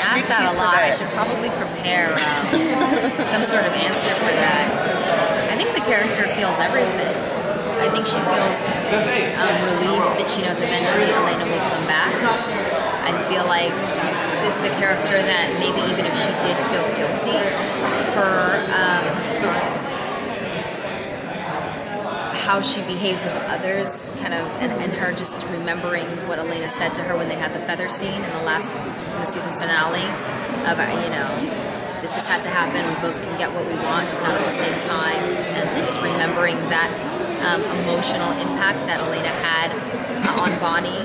asked that a lot. I should probably prepare some sort of answer for that. I think the character feels everything. I think she feels relieved that she knows eventually Elena will come back. I feel like this is a character that maybe even if she did feel guilty, her how she behaves with others, kind of, and her just remembering what Elena said to her when they had the feather scene in the season finale of, you know, this just had to happen. We both can get what we want, just not at the same time, and just remembering that emotional impact that Elena had on Bonnie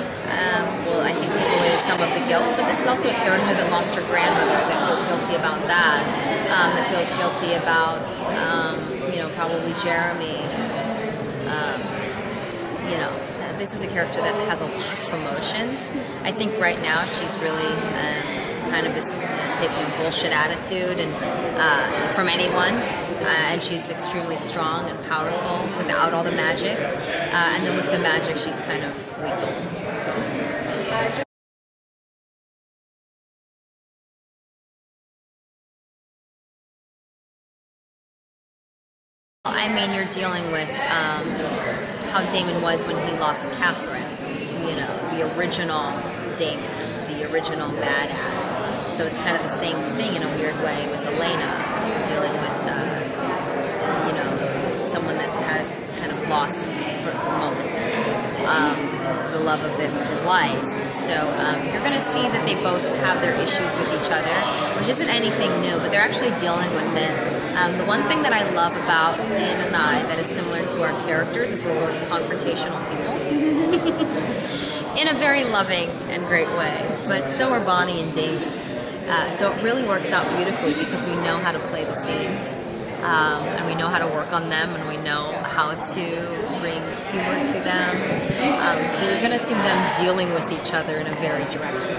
will, I think, take away some of the guilt. But this is also a character that lost her grandmother, that feels guilty about that, that feels guilty about, you know, probably Jeremy. You know, this is a character that has a lot of emotions. I think right now she's really kind of this taking bullshit attitude and from anyone, and she's extremely strong and powerful without all the magic, and then with the magic she's kind of lethal. I mean, you're dealing with how Daemon was when he lost Catherine, you know, the original Daemon, the original badass. So it's kind of the same thing in a weird way with Elena, dealing with, you know, someone that has kind of lost for the moment the love of his life. So you're going to see that they both have their issues with each other, which isn't anything new, but they're actually dealing with it. The one thing that I love about Ian and I that is similar to our characters is we're both confrontational people in a very loving and great way, but so are Bonnie and Daemon. So it really works out beautifully because we know how to play the scenes, and we know how to work on them, and we know how to bring humor to them. So you're going to see them dealing with each other in a very direct way.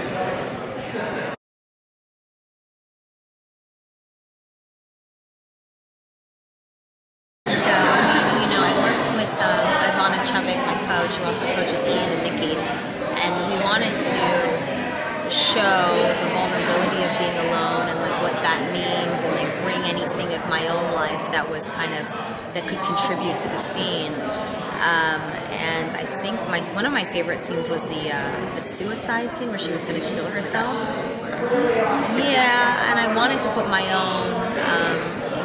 Who also coaches Ian and Nikki, and we wanted to show the vulnerability of being alone and like what that means, and like bring anything of my own life that was kind of that could contribute to the scene. And I think one of my favorite scenes was the suicide scene where she was going to kill herself. Yeah, and I wanted to put my own.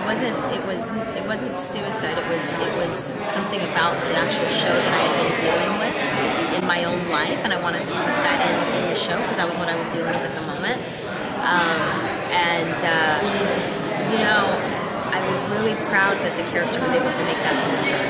It wasn't suicide. It was something about the actual show that I had been dealing with in my own life, and I wanted to put that in the show because that was what I was dealing with at the moment. You know, I was really proud that the character was able to make that full turn.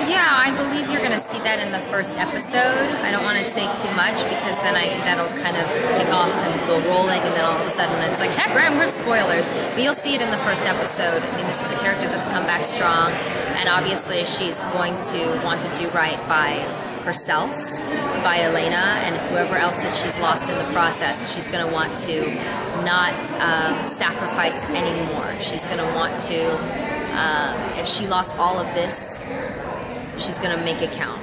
Yeah, I believe you're going to see that in the first episode. I don't want to say too much because then that'll kind of take off and go rolling, and then all of a sudden it's like, hey, Grahm, we have spoilers. But you'll see it in the first episode. I mean, this is a character that's come back strong, and obviously she's going to want to do right by herself, by Elena, and whoever else that she's lost in the process. She's going to want to not sacrifice anymore. She's going to want to, if she lost all of this, she's going to make it count.